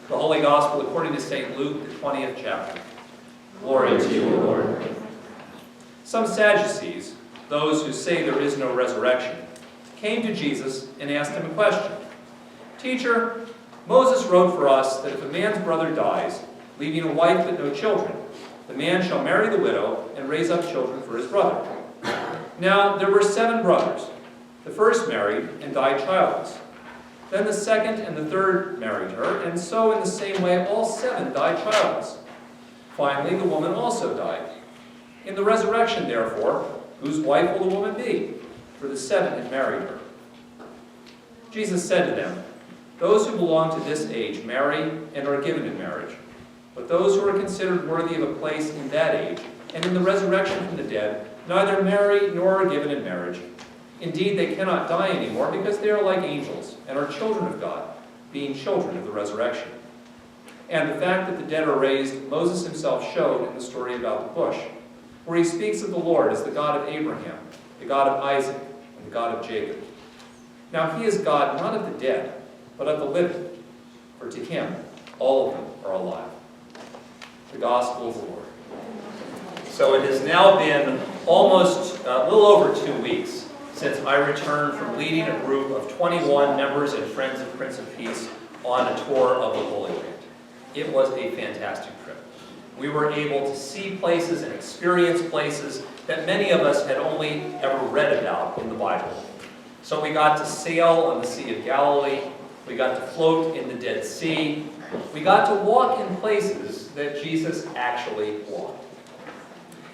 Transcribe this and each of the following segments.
The Holy Gospel according to St. Luke, the 20th chapter. Glory to you, O Lord. Some Sadducees, those who say there is no resurrection, came to Jesus and asked him a question. Teacher, Moses wrote for us that if a man's brother dies, leaving a wife but no children, the man shall marry the widow and raise up children for his brother. Now there were 7 brothers. The first married and died childless. Then the second and the third married her, and so in the same way all 7 died childless. Finally, the woman also died. In the resurrection, therefore, whose wife will the woman be? For the 7 had married her. Jesus said to them, those who belong to this age marry and are given in marriage. But those who are considered worthy of a place in that age, and in the resurrection from the dead, neither marry nor are given in marriage. Indeed, they cannot die anymore because they are like angels and are children of God, being children of the resurrection. And the fact that the dead are raised, Moses himself showed in the story about the bush, where he speaks of the Lord as the God of Abraham, the God of Isaac, and the God of Jacob. Now he is God not of the dead, but of the living, for to him all of them are alive. The Gospel of the Lord. So it has now been almost a little over 2 weeks since I returned from leading a group of 21 members and friends of Prince of Peace on a tour of the Holy Land. It was a fantastic trip. We were able to see places and experience places that many of us had only ever read about in the Bible. So we got to sail on the Sea of Galilee. We got to float in the Dead Sea. We got to walk in places that Jesus actually walked.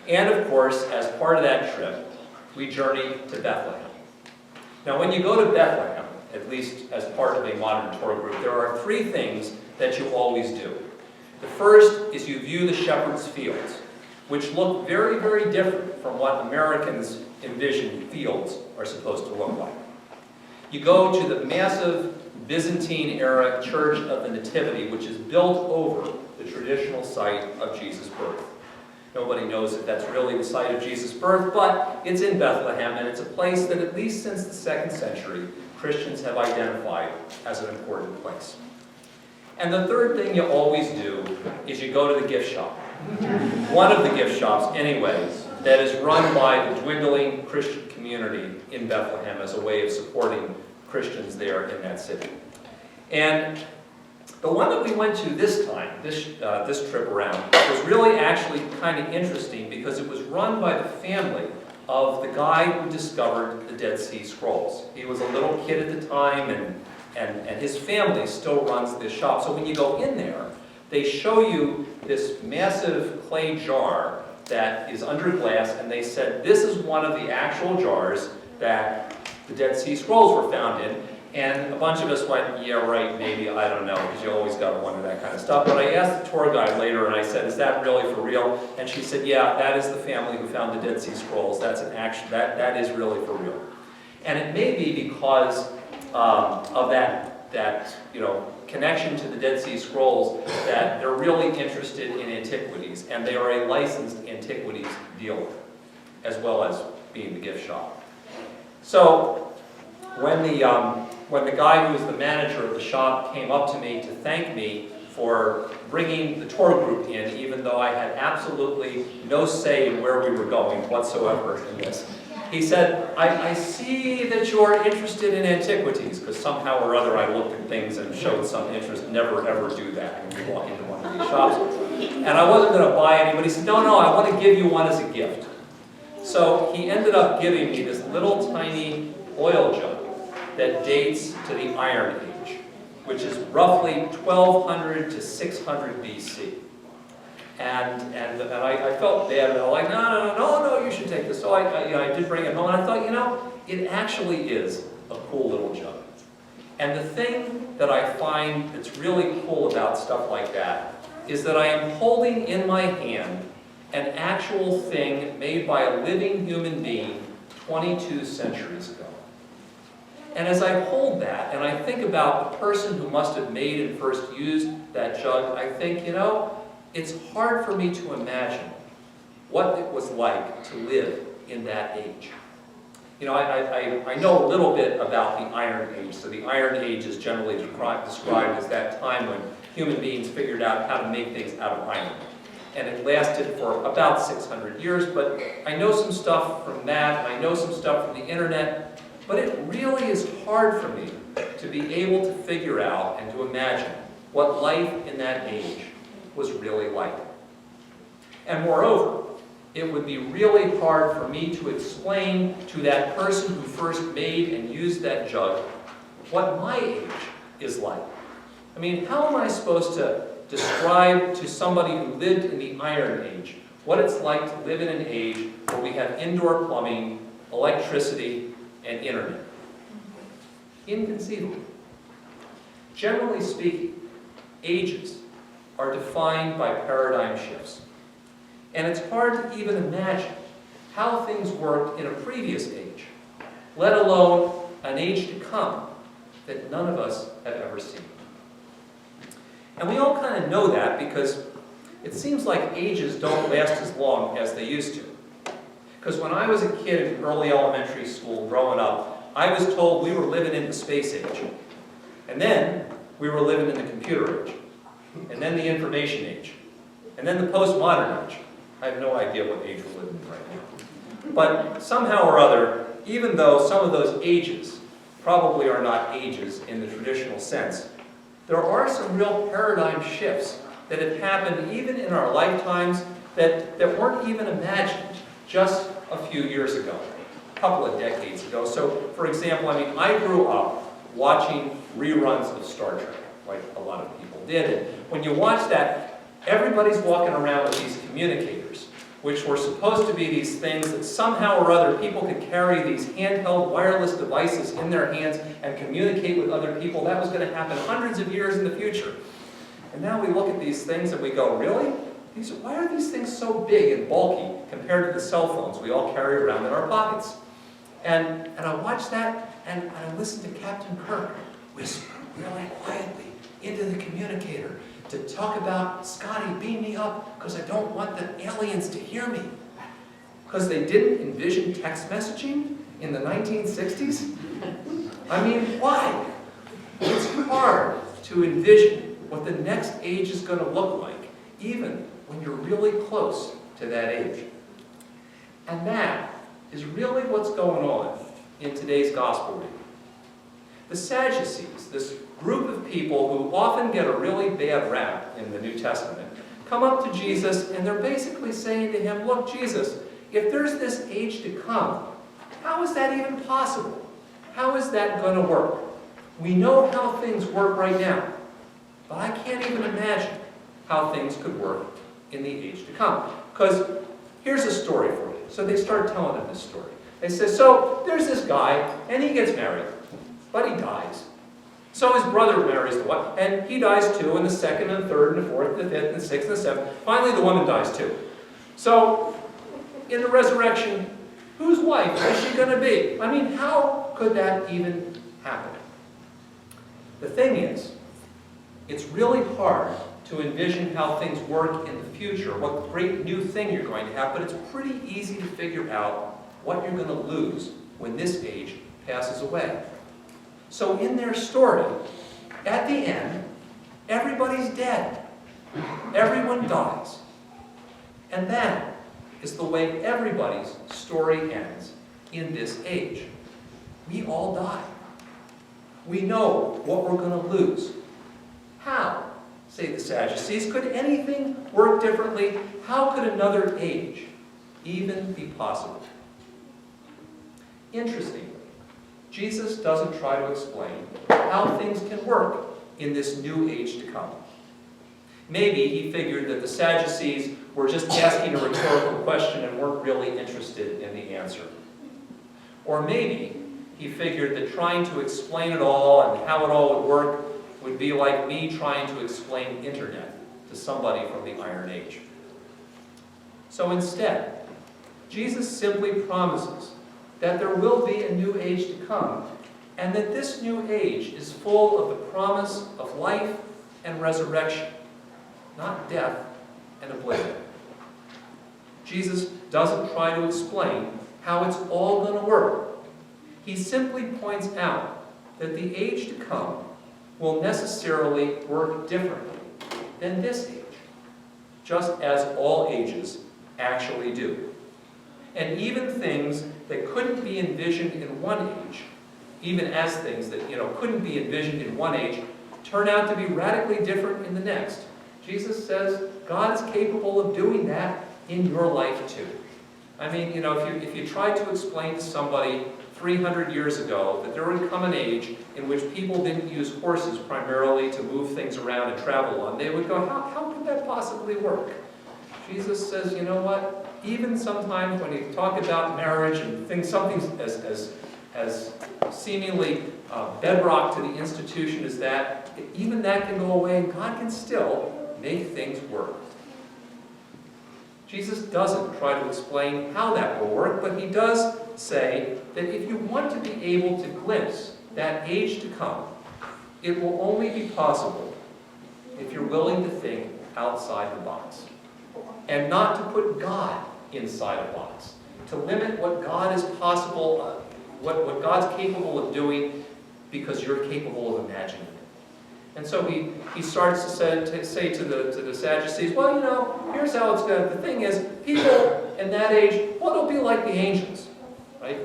And of course, as part of that trip, we journeyed to Bethlehem. Now, when you go to Bethlehem, at least as part of a modern tour group, there are 3 things that you always do. The first is you view the shepherd's fields, which look very, very different from what Americans envision fields are supposed to look like. You go to the massive Byzantine-era Church of the Nativity, which is built over the traditional site of Jesus' birth. Nobody knows if that's really the site of Jesus' birth, but it's in Bethlehem, and it's a place that at least since the 2nd century, Christians have identified as an important place. And the third thing you always do is you go to the gift shop. One of the gift shops, anyway, that is run by the dwindling Christian community in Bethlehem as a way of supporting Christians there in that city. And the one that we went to this time, this trip around, was really actually kind of interesting because it was run by the family of the guy who discovered the Dead Sea Scrolls. He was a little kid at the time, and his family still runs this shop. So when you go in there, they show you this massive clay jar that is under glass, and they said this is one of the actual jars that the Dead Sea Scrolls were found in. And a bunch of us went, yeah, right, maybe, I don't know, because you always got to wonder that kind of stuff. But I asked the tour guide later, and I said, is that really for real? And she said, yeah, that is the family who found the Dead Sea Scrolls. That's an action, that is really for real. And it may be because of that connection to the Dead Sea Scrolls that they're really interested in antiquities, and they are a licensed antiquities dealer, as well as being the gift shop. So when the guy who was the manager of the shop came up to me to thank me for bringing the tour group in, even though I had absolutely no say in where we were going whatsoever in this, he said, I see that you're interested in antiquities, because somehow or other I looked at things and showed some interest. Never ever do that when you walk into one of these shops. And I wasn't going to buy any, but he said, no, I want to give you one as a gift. So he ended up giving me this little tiny oil jug that dates to the Iron Age, which is roughly 1200 to 600 BC. And I felt bad, and I was like, no, you should take this. So I did bring it home, and I thought, it actually is a cool little jug. And the thing that I find that's really cool about stuff like that is that I am holding in my hand an actual thing made by a living human being 22 centuries ago. And as I hold that, and I think about the person who must have made and first used that jug, I think, it's hard for me to imagine what it was like to live in that age. I know a little bit about the Iron Age. So the Iron Age is generally described as that time when human beings figured out how to make things out of iron. And it lasted for about 600 years, but I know some stuff from that, and I know some stuff from the internet, but it really is hard for me to be able to figure out and to imagine what life in that age was really like. And moreover, it would be really hard for me to explain to that person who first made and used that jug what my age is like. I mean, how am I supposed to describe to somebody who lived in the Iron Age what it's like to live in an age where we have indoor plumbing, electricity, and internet? Inconceivable. Generally speaking, ages are defined by paradigm shifts. And it's hard to even imagine how things worked in a previous age, let alone an age to come that none of us have ever seen. And we all kind of know that because it seems like ages don't last as long as they used to. Because when I was a kid in early elementary school growing up, I was told we were living in the space age. And then we were living in the computer age. And then the information age. And then the postmodern age. I have no idea what age we're living in right now. But somehow or other, even though some of those ages probably are not ages in the traditional sense, there are some real paradigm shifts that have happened even in our lifetimes that weren't even imagined just a few years ago, a couple of decades ago. So, for example, I grew up watching reruns of Star Trek, like a lot of people did. And when you watch that, everybody's walking around with these communicators, which were supposed to be these things that somehow or other people could carry these handheld wireless devices in their hands and communicate with other people. That was going to happen hundreds of years in the future. And now we look at these things and we go, really? Why are these things so big and bulky compared to the cell phones we all carry around in our pockets? And I watch that and I listen to Captain Kirk whisper really quietly into the communicator to talk about, Scotty, beam me up, because I don't want the aliens to hear me. Because they didn't envision text messaging in the 1960s? I mean, why? It's hard to envision what the next age is going to look like, even when you're really close to that age. And that is really what's going on in today's gospel reading. The Sadducees, this group of people who often get a really bad rap in the New Testament, come up to Jesus and they're basically saying to him, look, Jesus, if there's this age to come, how is that even possible? How is that going to work? We know how things work right now, but I can't even imagine how things could work in the age to come. Because here's a story for you. So they start telling him this story. They say, so there's this guy, and he gets married, but he dies. So his brother marries the wife, and he dies too, and the second, and the third, and the fourth, and the fifth, and the sixth, and the seventh. Finally, the woman dies too. So, in the resurrection, whose wife is she going to be? I mean, how could that even happen? The thing is, it's really hard to envision how things work in the future, what great new thing you're going to have, but it's pretty easy to figure out what you're going to lose when this age passes away. So in their story, at the end, everybody's dead. Everyone dies. And that is the way everybody's story ends in this age. We all die. We know what we're going to lose. How, say the Sadducees, could anything work differently? How could another age even be possible? Interestingly, Jesus doesn't try to explain how things can work in this new age to come. Maybe he figured that the Sadducees were just asking a rhetorical question and weren't really interested in the answer. Or maybe he figured that trying to explain it all and how it all would work would be like me trying to explain internet to somebody from the Iron Age. So instead, Jesus simply promises that there will be a new age to come, and that this new age is full of the promise of life and resurrection, not death and oblivion. Jesus doesn't try to explain how it's all going to work He simply points out that the age to come will necessarily work differently than this age, just as all ages actually do. And even things that couldn't be envisioned in one age, even as things that couldn't be envisioned in one age, turn out to be radically different in the next. Jesus says God is capable of doing that in your life too. I mean, if you tried to explain to somebody 300 years ago that there would come an age in which people didn't use horses primarily to move things around and travel on, they would go, how could that possibly work? Jesus says, you know what? Even sometimes when you talk about marriage and things, something as seemingly bedrock to the institution as that, even that can go away and God can still make things work. Jesus doesn't try to explain how that will work, but he does say that if you want to be able to glimpse that age to come, it will only be possible if you're willing to think outside the box and not to put God inside a box, to limit what God is possible, what God's capable of doing because you're capable of imagining it. And so he starts to say to the Sadducees, well, here's how it's going to, the thing is, people in that age, well, they'll be like the angels, right?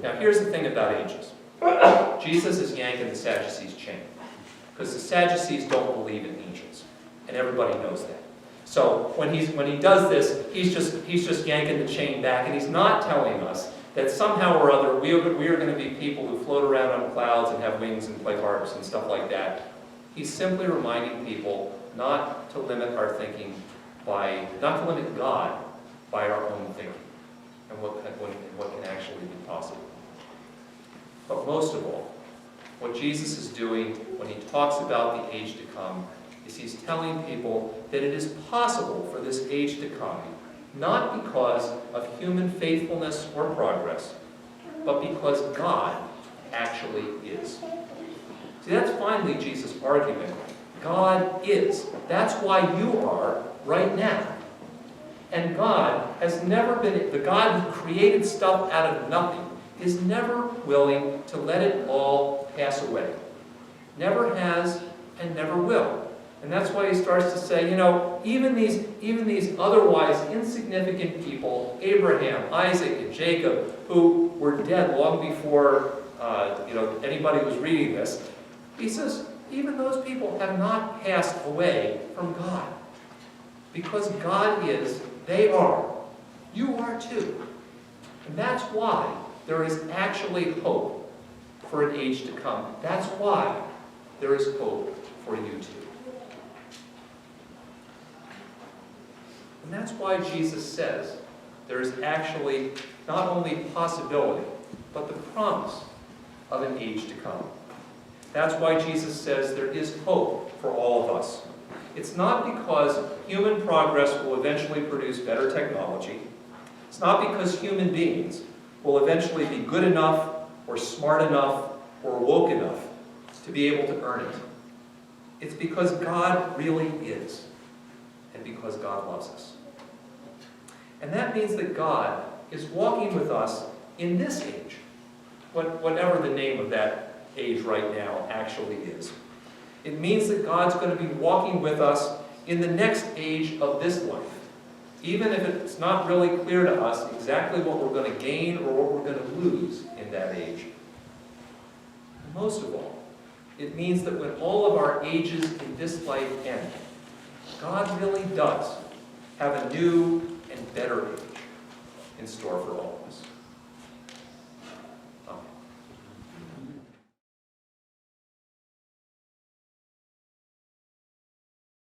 Now, here's the thing about angels. Jesus is yanking the Sadducees' chain, because the Sadducees don't believe in angels, and everybody knows that. So when he does this, he's just yanking the chain back, and he's not telling us that somehow or other we are going to be people who float around on clouds and have wings and play harps and stuff like that. He's simply reminding people not to limit our thinking not to limit God by our own thinking and what can actually be possible. But most of all, what Jesus is doing when he talks about the age to come is he's telling people that it is possible for this age to come, not because of human faithfulness or progress, but because God actually is. See, that's finally Jesus' argument. God is. That's why you are right now. And God has never been, the God who created stuff out of nothing, is never willing to let it all pass away. Never has and never will. And that's why he starts to say, even these otherwise insignificant people, Abraham, Isaac, and Jacob, who were dead long before anybody was reading this, he says, even those people have not passed away from God. Because God is, they are. You are too. And that's why there is actually hope for an age to come. That's why there is hope for you too. And that's why Jesus says there is actually not only possibility, but the promise of an age to come. That's why Jesus says there is hope for all of us. It's not because human progress will eventually produce better technology. It's not because human beings will eventually be good enough or smart enough or woke enough to be able to earn it. It's because God really is, and because God loves us. And that means that God is walking with us in this age, whatever the name of that age right now actually is. It means that God's going to be walking with us in the next age of this life, even if it's not really clear to us exactly what we're going to gain or what we're going to lose in that age. And most of all, it means that when all of our ages in this life end, God really does have a new and better age in store for